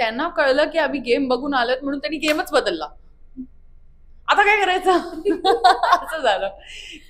त्यांना कळलं की आम्ही गेम बघून आलोत म्हणून त्यांनी गेमच बदलला. आता काय करायचं असं झालं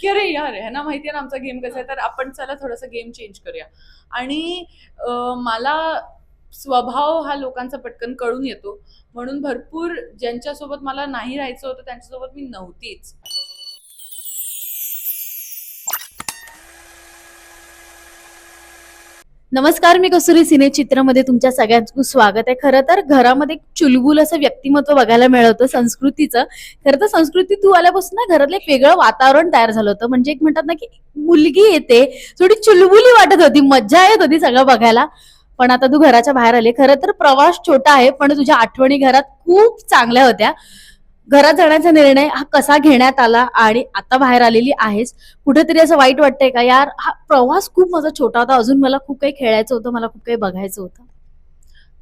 की अरे यार ह्यांना माहितीये ना आमचा गेम कसा आहे, तर आपण चला थोडासा गेम चेंज करूया. आणि मला स्वभाव हा लोकांचा पटकन कळून येतो, म्हणून भरपूर ज्यांच्यासोबत मला नाही राहायचं होतं त्यांच्यासोबत मी नव्हतीच. नमस्कार, मी कसुरी सिने चित्रमध्ये तुमच्या सगळ्यांचं स्वागत आहे. खरं तर घरामध्ये एक चुलबुल असं व्यक्तिमत्व बघायला मिळतं संस्कृतीचं. खरं तर संस्कृती तू आल्यापासून ना घरातलं एक वेगळं वातावरण तयार झालं होतं. म्हणजे एक म्हणतात ना की मुलगी येते, थोडी चुलबुली वाटत होती, मज्जा येत होती सगळं बघायला. पण आता तू घराच्या बाहेर आले. खरं तर प्रवास छोटा आहे, पण तुझ्या आठवणी घरात खूप चांगल्या होत्या. घरात जाण्याचा निर्णय हा कसा घेण्यात आला आणि आता बाहेर आलेली आहेस, कुठेतरी असं वाईट वाटतंय का यार, हा प्रवास खूप माझा छोटा होता, अजून मला खूप काही खेळायचं होतं, मला खूप काही बघायचं होतं.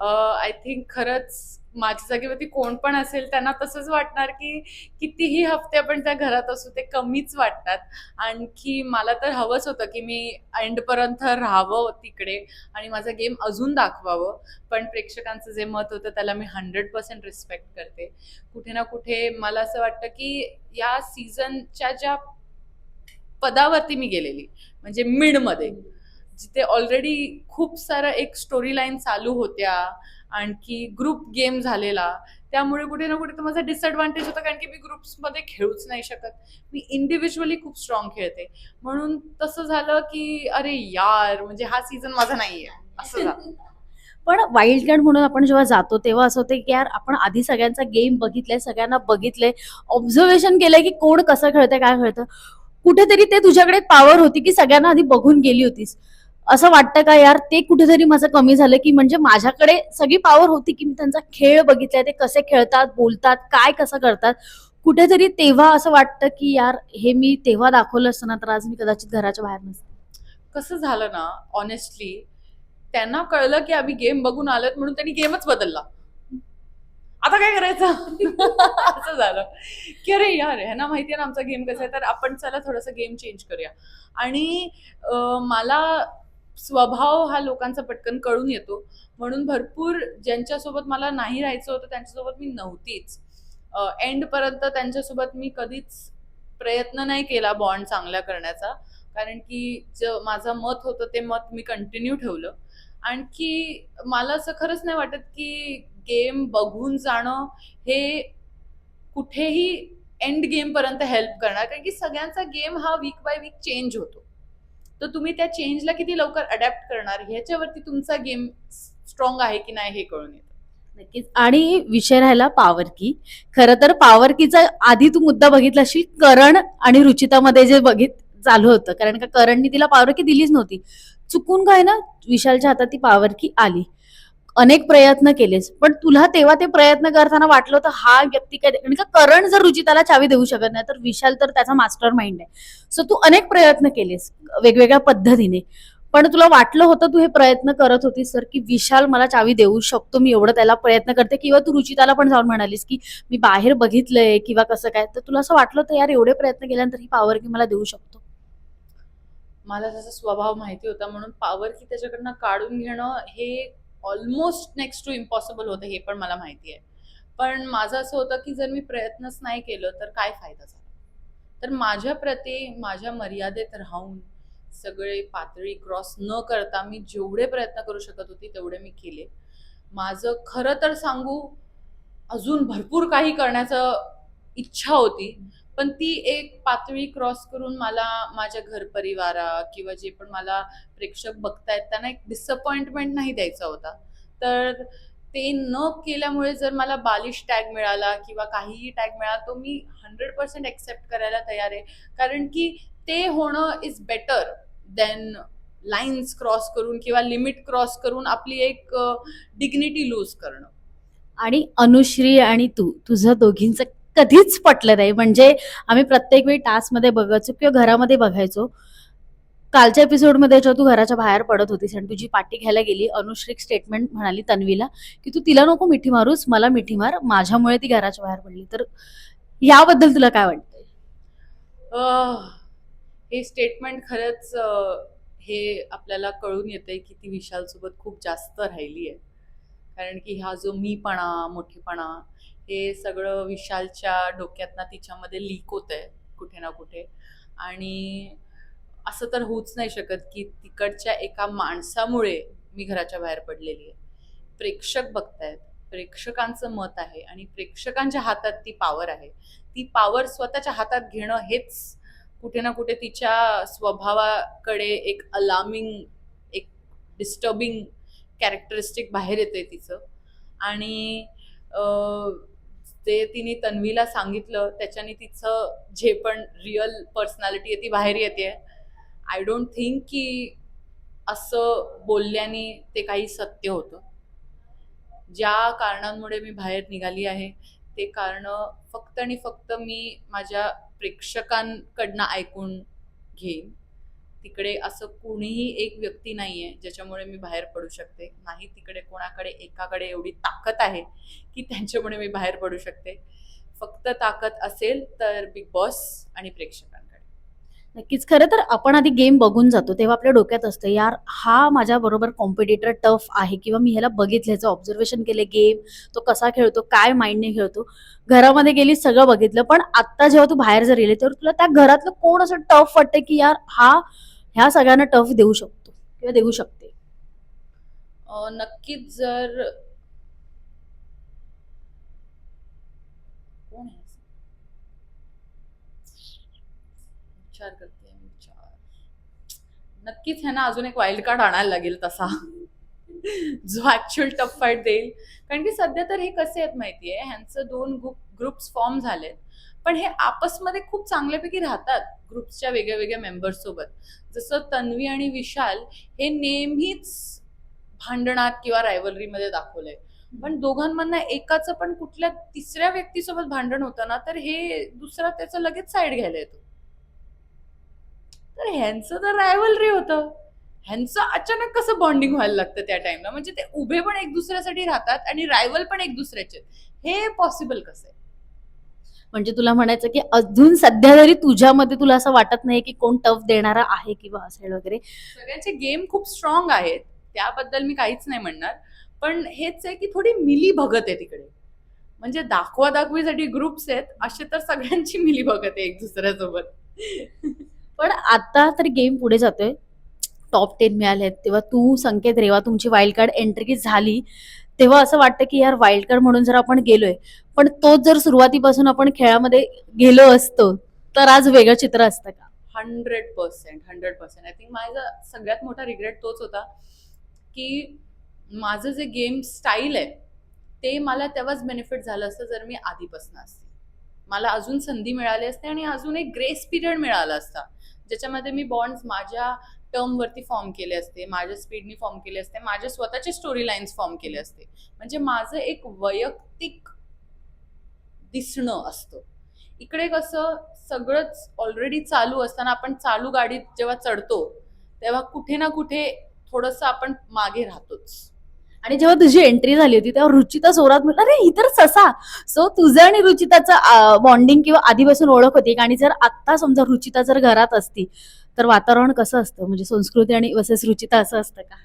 आय थिंक खरंच माझ्या जागेवरती कोण पण असेल त्यांना तसंच वाटणार की कितीही हफ्ते आपण त्या घरात असू ते कमीच वाटतात. आणखी मला तर हवंच होतं की मी एंडपर्यंत राहावं तिकडे आणि माझा गेम अजून दाखवावं. पण प्रेक्षकांचं जे मत होतं त्याला मी 100% रिस्पेक्ट करते. कुठे ना कुठे मला असं वाटतं की या सीझनच्या ज्या पदावरती मी गेलेली, म्हणजे मिडमध्ये, जिथे ऑलरेडी खूप सारं एक स्टोरी लाईन चालू होत्या, आणखी ग्रुप गेम झालेला, त्यामुळे कुठे ना कुठे तो माझा डिसएडव्हान्टेज होता, कारण की मी ग्रुप्समध्ये खेळूच नाही शकत. मी इंडिव्हिज्युअली खूप स्ट्रॉंग खेळते, म्हणून तसं झालं की अरे यार, म्हणजे हा सीझन माझा नाहीये असं झालं. पण वाईल्ड कार्ड म्हणून आपण जेव्हा जातो तेव्हा असं होतं की यार आपण आधी सगळ्यांचा गेम बघितलाय, सगळ्यांना बघितलंय, ऑब्झर्वेशन केलंय की कोण कसं खेळतंय, काय खेळतं. कुठेतरी ते तुझ्याकडे पॉवर होती की सगळ्यांना आधी बघून गेली होतीस. असं वाटतं का यार ते कुठेतरी माझं कमी झालं, की म्हणजे माझ्याकडे सगळी पॉवर होती की मी त्यांचा खेळ बघितलाय, ते कसे खेळतात, बोलतात, काय कसं करतात. कुठेतरी तेव्हा असं वाटतं की यार हे मी तेव्हा दाखवलं असतं ना तर आज मी कदाचित घराच्या बाहेर नसते. कसं झालं ना, ऑनेस्टली त्यांना कळलं की आम्ही गेम बघून आलोत म्हणून त्यांनी गेमच बदलला. आता काय करायचं असं झालं की अरे यार ह्यांना माहितीये ना आमचा गेम कसा आहे, तर आपण चला थोडासा गेम चेंज करूया. आणि मला स्वभाव हा लोकांचा पटकन कळून येतो, म्हणून भरपूर ज्यांच्यासोबत मला नाही राहायचं होतं त्यांच्यासोबत मी नव्हतीच. एंड पर्यंत त्यांच्यासोबत मी कधीच प्रयत्न नाही केला बॉन्ड चांगला करण्याचा, कारण की माझं मत होतं ते मत मी कंटिन्यू ठेवलं. आणखी मला असं खरंच नाही वाटत की गेम बघून जाणं हे कुठेही एंड गेम पर्यंत हेल्प करणार, कारण की सगळ्यांचा गेम हा वीक बाय वीक चेंज होतो. तर तुम्ही त्या चेंजला किती लवकर अडॅप्ट करणार ह्याच्यावरती तुमचा गेम स्ट्रॉंग आहे की नाही हे कळून येतं. नक्कीच. आणि विषय राहिला पॉवर की. खरं तर पॉवर कीचा आधी तू मुद्दा बघितला असशील, करण आणि रुचितामध्ये जे चालू होतं, कारण का करणनी तिला पॉवर की दिलीच नव्हती. चुकून काय ना, विशालच्या हातात ती पॉवर की आली. अनेक प्रयत्न केलेस, पण तुला तेव्हा ते प्रयत्न करताना वाटलं होतं हा व्यक्ती काय, कारण का करण जर रुचिताला चावी देऊ शकत नाही तर विशाल तर त्याचा मास्टर माइंड आहे. सो तू अनेक प्रयत्न केलेस वेगवेगळ्या पद्धतीने, पण तुला वाटलं होतं तू हे प्रयत्न करत होतीस सर की विशाल मला चावी देऊ शकतो, मी एवढं त्याला प्रयत्न करते, किंवा तू रुचिताला पण जाऊन म्हणालीस की मी बाहेर बघितलंय किंवा कसं काय, तर तुला असं वाटलं होतं यार एवढे प्रयत्न केल्यानंतर ही पॉवर की मला देऊ शकतो. मला त्याचा स्वभाव माहिती होता, म्हणून पॉवर की त्याच्याकडनं काढून घेणं हे ऑलमोस्ट नेक्स्ट टू इम्पॉसिबल होतं, हे पण मला माहिती आहे. पण माझं असं होतं की जर मी प्रयत्नच नाही केलं तर काय फायदा झाला. तर माझ्या प्रती माझ्या मर्यादेत राहून सगळे पातळी क्रॉस न करता मी जेवढे प्रयत्न करू शकत होती तेवढे मी केले. माझं खरं तर सांगू, अजून भरपूर काही करण्याचं इच्छा होती, पण ती एक पातळी क्रॉस करून मला माझ्या घरपरिवारा किंवा जे पण मला प्रेक्षक बघतायत त्यांना एक डिसअपॉइंटमेंट नाही द्यायचा होता. तर ते न केल्यामुळे जर मला बालिश टॅग मिळाला किंवा काहीही टॅग मिळाला तो मी 100% एक्सेप्ट करायला तयार आहे, कारण की ते होणं is better than lines cross करून किंवा लिमिट क्रॉस करून आपली एक डिग्निटी लूज करणं. आणि अनुश्री आणि तू, तुझं दोघींचं कधीच पटलं नाही. म्हणजे आम्ही प्रत्येक वेळी टास्कमध्ये बघायचो किंवा घरामध्ये बघायचो. कालच्या एपिसोडमध्ये जेव्हा तू घराच्या बाहेर पडत होतीस आणि तुझी पाठी घ्यायला गेली, अनुश्री एक स्टेटमेंट म्हणाली तन्वीला की तू तिला नको मिठी मारूस, मला मिठी मार, माझ्यामुळे ती घराच्या बाहेर पडली. तर याबद्दल तुला काय वाटतंय? अह, हे स्टेटमेंट खरंच हे आपल्याला कळून येतंय की ती विशाल सोबत खूप जास्त राहिली आहे. कारण की हा जो मीपणा, मोठेपणा, हे सगळं विशालच्या डोक्यातनं तिच्यामध्ये लीक होतंय कुठे ना कुठे. आणि असं तर होऊच नाही शकत की तिकडच्या एका माणसामुळे मी घराच्या बाहेर पडलेली आहे. प्रेक्षक बघतायत, प्रेक्षकांचं मत आहे आणि प्रेक्षकांच्या हातात ती पॉवर आहे. ती पॉवर स्वतःच्या हातात घेणं हेच कुठे ना कुठे तिच्या स्वभावाकडे एक अलार्मिंग, एक डिस्टर्बिंग कॅरेक्टरिस्टिक बाहेर येते तिचं. आणि ते तिने तन्वीला सांगितलं त्याच्याने तिचं जे पण रिअल पर्सनॅलिटी आहे ती बाहेर येते. आय डोंट थिंक की असं बोलल्याने ते काही सत्य होतं. ज्या कारणांमुळे मी बाहेर निघाली आहे ते कारण फक्त आणि फक्त मी माझ्या प्रेक्षकांकडनं ऐकून घेईन. तिकडे असं कोणीही एक व्यक्ती नाहीये ज्याच्यामुळे मी बाहेर पडू शकते. नाही तिकडे कोणाकडे एकाकडे एवढी ताकद आहे की त्यांच्यामुळे मी बाहेर पडू शकते. फक्त ताकद असेल तर बिग बॉस आणि प्रेक्षकांकडे. नक्कीच. खरं तर आपण आधी गेम बघून जातो तेव्हा आपल्या डोक्यात असतं, यार हा माझ्या बरोबर कॉम्पिटिटर टफ आहे किंवा मी ह्याला बघितलं, ह्याचं ऑब्झर्वेशन केले, गेम तो कसा खेळतो, काय माइंडने खेळतो. घरामध्ये गेली सगळं बघितलं, पण आता जेव्हा तू बाहेर जर गेली तर तुला त्या घरातलं कोण असं टफ वाटतं की यार हा ह्या सगळ्यांना टफ देऊ शकतो किंवा देऊ शकते. नक्कीच. जर कोण आहे असं? विचार करते मी, विचार. नक्कीच ह्यांना अजून एक वाईल्ड कार्ड आणायला लागेल तसा जो ऍक्च्युअल टफ फाईट देईल. कारण की सध्या तर हे कसे आहेत माहितीये, ह्यांचं 2 ग्रुप्स फॉर्म झालेत, पण हे आपसमध्ये खूप चांगल्यापैकी राहतात ग्रुप्सच्या वेगळ्या वेगळ्या मेंबर्स सोबत. जसं तन्वी आणि विशाल हे नेहमीच भांडणात किंवा रायव्हलरीमध्ये दाखवलंय. पण दोघांमधनं एकाचं पण कुठल्या तिसऱ्या व्यक्तीसोबत भांडण होतं ना तर हे दुसरा त्याचं लगेच साईड घ्यायला येतो. तर ह्यांचं तर रायव्हलरी होतं, ह्यांचं अचानक कसं बॉन्डिंग व्हायला लागतं त्या टाइमला. म्हणजे ते उभे पण एक दुसऱ्यासाठी राहतात आणि रायव्हल पण एक दुसऱ्याचे. हे पॉसिबल कसं आहे? म्हणजे तुला म्हणायचं की अजून सध्या जरी तुझ्यामध्ये तुला असं वाटत नाही की कोण टफ देणारा आहे किंवा असेल वगैरे. सगळ्यांचे गेम खूप स्ट्रॉंग आहेत, त्याबद्दल मी काहीच नाही म्हणणार. पण हेच आहे की थोडी मिली भगत आहे तिकडे. म्हणजे दाखवादाखवीसाठी ग्रुप्स आहेत असे तर सगळ्यांची मिली भगत आहे एक दुसऱ्यासोबत. पण आता तर गेम पुढे जातोय, टॉप 10 मिळाले आहेत, तेव्हा तू संकेत रेवा तुमची वाईल्ड कार्ड एंट्री झाली, तेव्हा असं वाटतं की यार वाईल्ड कार्ड म्हणून जर आपण गेलोय, पण तोच जर सुरुवातीपासून आपण खेळामध्ये गेलो असतो तर आज वेगळं चित्र असतं का? 100%. आय थिंक माझा सगळ्यात मोठा रिग्रेट तोच होता की माझं जे गेम स्टाईल आहे ते मला तेव्हाच बेनिफिट झालं असतं जर मी आधीपासून असते. मला अजून संधी मिळाली असते आणि अजून एक ग्रेस पिरियड मिळाला असता ज्याच्यामध्ये मी बॉन्ड्स माझ्या टर्मवरती फॉर्म केले असते, माझ्या स्पीडनी फॉर्म केले असते, माझे स्वतःचे स्टोरी लाईन्स फॉर्म केले असते. म्हणजे माझं एक वैयक्तिक दिसणं असतं. इकडे कसं सगळंच ऑलरेडी चालू असताना आपण चालू गाडीत जेव्हा चढतो तेव्हा कुठे ना कुठे थोडंसं आपण मागे राहतोच. आणि जेव्हा तुझी एंट्री झाली होती तेव्हा रुचिता जोरात म्हटलं, अरे ही तर ससा. सो तुझं आणि रुचिताचं बॉन्डिंग किंवा आधीपासून ओळख होती. आणि जर आता समजा रुचिता जर घरात असती तर वातावरण कसं असतं, म्हणजे संस्कृती आणि वर्सेस रुचिता असं असतं का?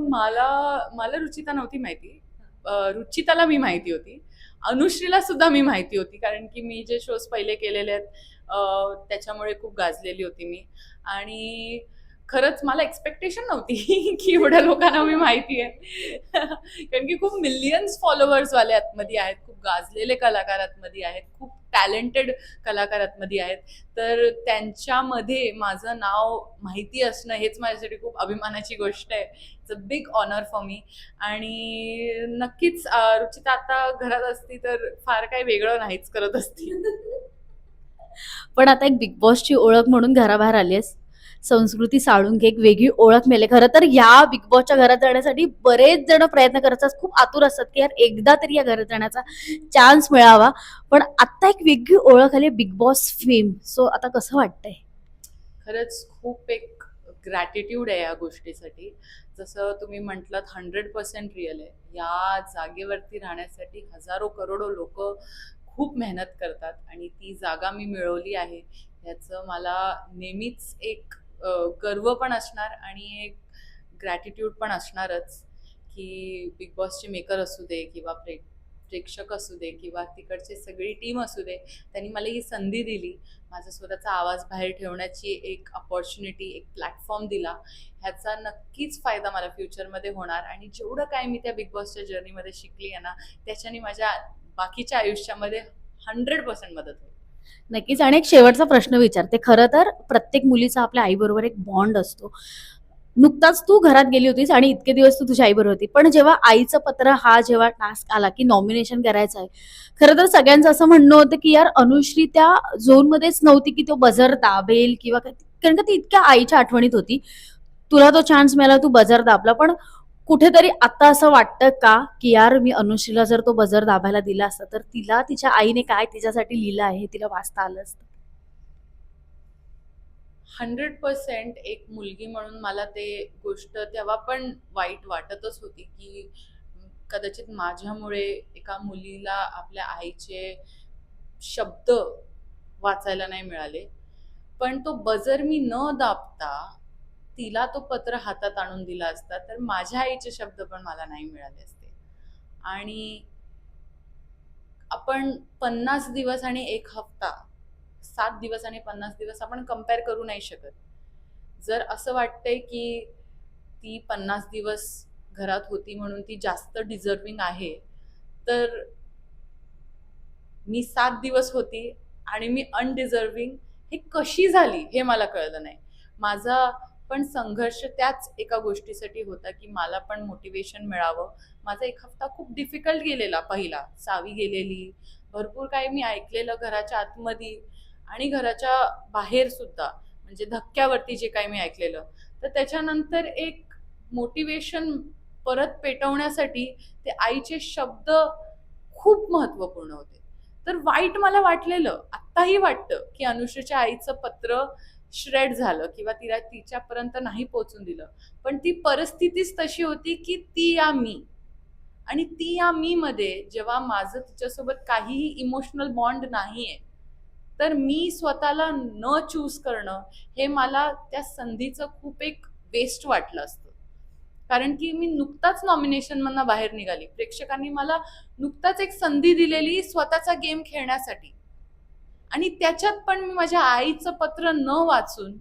मला मला रुचिता नव्हती माहिती. रुचिताला मी माहिती होती, अनुश्रीला सुद्धा मी माहिती होती, कारण की मी जे शोज पहिले केलेले आहेत त्याच्यामुळे खूप गाजलेली होती मी. आणि खरंच मला एक्सपेक्टेशन नव्हती की एवढ्या लोकांना मी माहिती आहे. कारण की खूप मिलियन्स फॉलोअर्स वाले आतमध्ये आहेत, खूप गाजलेले कलाकार आतमध्ये आहेत, खूप टॅलेंटेड कलाकार आतमध्ये आहेत. तर त्यांच्यामध्ये माझं नाव माहिती असणं हेच माझ्यासाठी खूप अभिमानाची गोष्ट आहे. It's a big honour for me. आणि नक्कीच रुचिता आता घरात असती तर फार काही वेगळं नाहीच करत असती. पण आता एक बिग बॉसची ओळख म्हणून घराबाहेर आलीस, संस्कृती साळुंखे एक वेगळी ओळख मिळाली. खरं तर या बिग बॉसच्या घरात जाण्यासाठी बरेच जण प्रयत्न करत असतात, खूप आतुर असतात की यार एकदा तरी या घरात जाण्याचा चान्स मिळावा. पण आता एक वेगळी ओळख आली बिग बॉस फेम. सो आता कसं वाटतंय? खरंच खूप एक ग्रॅटिट्यूड आहे या गोष्टीसाठी. जसं तुम्ही म्हटलात 100% रिअल आहे. या जागेवरती राहण्यासाठी हजारो करोडो लोक खूप मेहनत करतात आणि ती जागा मी मिळवली आहे ह्याचं मला नेहमीच एक गर्व पण असणार आणि एक ग्रॅटिट्यूड पण असणारच की बिग बॉसचे मेकर असू दे किंवा प्रेक्षक असू दे किंवा तिकडची सगळी टीम असू दे, त्यांनी मला ही संधी दिली. माझा स्वतःचा आवाज बाहेर ठेवण्याची एक अपॉर्च्युनिटी, एक प्लॅटफॉर्म दिला. ह्याचा नक्कीच फायदा मला फ्युचरमध्ये होणार आणि जेवढं काय मी त्या बिग बॉसच्या जर्नीमध्ये शिकली आहे ना, त्याच्याने माझ्या बाकीच्या आयुष्यामध्ये 100% मदत होईल. नक्कीच. आणि एक शेवटचा प्रश्न विचारते. खरं तर प्रत्येक मुलीचा आपल्या आईबरोबर एक बॉन्ड असतो. नुकताच तू घरात गेली होतीस आणि इतके दिवस तू तुझ्या आईबरोबर होती. पण जेव्हा आईचं पत्र हा जेव्हा टास्क आला की नॉमिनेशन करायचं आहे, खरं तर सगळ्यांचं असं म्हणणं होतं की यार अनुश्री त्या झोनमध्येच नव्हती की तो बझर दाबेल किंवा कारण का ती इतक्या आईच्या आठवणीत होती. तुला तो चान्स मिळाला, तू बझर दाबला. पण कुठेतरी आता असं वाटतं का की यार मी अनुश्रीला जर तो बझर दाबायला दिला असता तर तिला तिच्या आईने काय तिच्यासाठी लिहिलं आहे हे तिला वाचता आलं असतं? 100% एक मुलगी म्हणून मला ते गोष्ट तेव्हा पण वाईट वाटतच होती की कदाचित माझ्यामुळे एका मुलीला आपल्या आईचे शब्द वाचायला नाही मिळाले. पण तो बजर मी न दाबता तिला तो पत्र हातात आणून दिला असता तर माझ्या आईचे शब्द पण मला नाही मिळाले असते. आणि आपण 50 दिवस आणि 1 हफ्ता, 7 दिवस आणि 50 दिवस आपण कंपेअर करू नाही शकत. जर असं वाटतंय की ती 50 दिवस घरात होती म्हणून ती जास्त डिझर्विंग आहे, तर मी 7 दिवस होती आणि मी अनडिझर्विंग हे कशी झाली हे मला कळलं नाही. माझा पण संघर्ष त्याच एका गोष्टीसाठी होता की मला पण मोटिवेशन मिळावं. माझा 1 हफ्ता खूप डिफिकल्ट गेलेला पहिला. सावी गेलेली, भरपूर काही मी ऐकलेलं घराच्या आतमध्ये आणि घराच्या बाहेर सुद्धा, म्हणजे धक्क्यावरती जे काही मी ऐकलेलं. तर त्याच्यानंतर एक मोटिवेशन परत पेटवण्यासाठी ते आईचे शब्द खूप महत्त्वपूर्ण होते. तर वाईट मला वाटलेलं, आत्ताही वाटतं की अनुश्रीच्या आईचं पत्र श्रेड झालं किंवा तिला तिच्यापर्यंत नाही पोहोचून दिलं. पण ती परिस्थितीच तशी होती की ती या मी, आणि ती या मी मध्ये जेव्हा माझं तिच्यासोबत काहीही इमोशनल बॉन्ड नाहीये, तर मी स्वतःला न चूज करणं हे मला त्या संधीचं खूप एक वेस्ट वाटलं असतं. कारण की मी नुकताच नॉमिनेशन मधनं बाहेर निघाली. प्रेक्षकांनी मला नुकताच एक संधी दिलेली स्वतःचा गेम खेळण्यासाठी, आणि त्याच्यात पण मी माझ्या आईचं पत्र न वाचून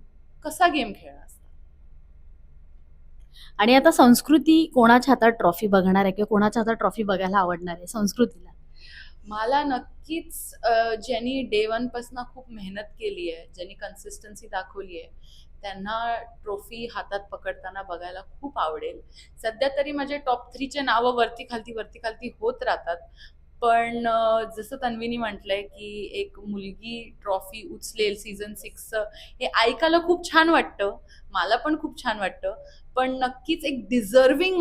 कसा गेम खेळला असता. आणि आता संस्कृती कोणाच्या हातात ट्रॉफी बघणार आहे किंवा कोणाच्या हातात ट्रॉफी बघायला आवडणार आहे संस्कृतीला? मला नक्कीच ज्यांनी डे 1 पासून खूप मेहनत केली आहे, ज्यांनी कन्सिस्टन्सी दाखवली आहे, त्यांना ट्रॉफी हातात पकडताना बघायला खूप आवडेल. सध्या तरी माझे टॉप 3चे नावं वरती खालती होत राहतात. पण जसं तन्वीनी म्हटलंय की एक मुलगी ट्रॉफी उचलेल सीझन 6चं, हे ऐकायला खूप छान वाटतं. मला पण खूप छान वाटतं. पण नक्कीच एक डिझर्विंग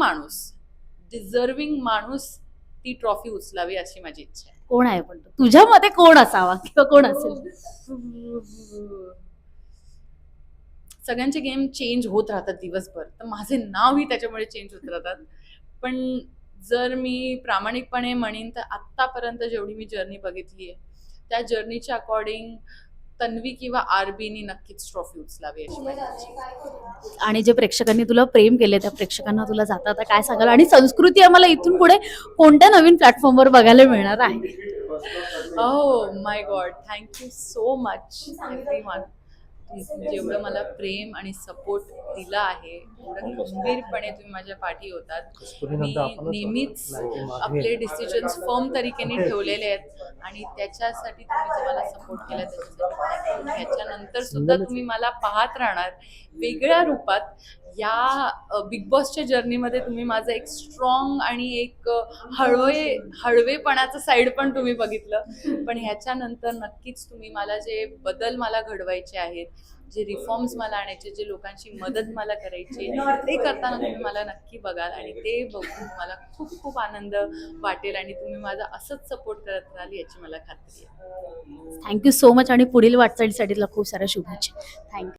माणूस ती ट्रॉफी उचलावी अशी माझी इच्छा आहे. कोण आहे पण तो? तुझ्या मते कोण असावा किंवा कोण असेल? सगळ्यांचे गेम चेंज होत राहतात दिवसभर, तर माझे नावही त्याच्यामुळे चेंज होत राहतात. पण जर मी प्रामाणिकपणे म्हणेन तर आत्तापर्यंत जेवढी मी जर्नी बघितली आहे त्या जर्नीच्या अकॉर्डिंग तन्वी किंवा आरबीनी नक्कीच ट्रॉफी उचलावी अशी माझी इच्छा आहे. आणि जे प्रेक्षकांनी तुला प्रेम केले त्या प्रेक्षकांना तुला जाता आता काय सांगाल? आणि संस्कृती आम्हाला इथून पुढे कोणत्या नवीन प्लॅटफॉर्मवर बघायला मिळणार आहे? Oh my God, thank you so much everyone. जेवढं मला प्रेम आणि सपोर्ट दिला आहे, एवढं खंबीरपणे तुम्ही माझ्या पाठी होतात. मी नेहमीच आपले डिसिजन्स फर्म तरीकेने ठेवलेले आहेत आणि त्याच्यासाठी तुम्ही जो मला सपोर्ट केला त्याच्यासाठी ह्याच्यानंतर सुद्धा तुम्ही मला पाहत राहणार वेगळ्या रूपात. या बिग बॉसच्या जर्नीमध्ये तुम्ही माझं एक स्ट्रॉंग आणि एक हळवेपणाचं साईड पण तुम्ही बघितलं. पण ह्याच्यानंतर नक्कीच तुम्ही मला जे बदल मला घडवायचे आहेत, जे रिफॉर्म्स मला आणायचे, जे लोकांची मदत मला करायची, ते करताना तुम्ही मला नक्की बघाल आणि ते बघून मला खूप खूप आनंद वाटेल आणि तुम्ही माझा असंच सपोर्ट करत राहाल याची मला खात्री आहे. थँक्यू सो मच आणि पुढील वाटचालीसाठी तुला खूप साऱ्या शुभेच्छा. थँक्यू.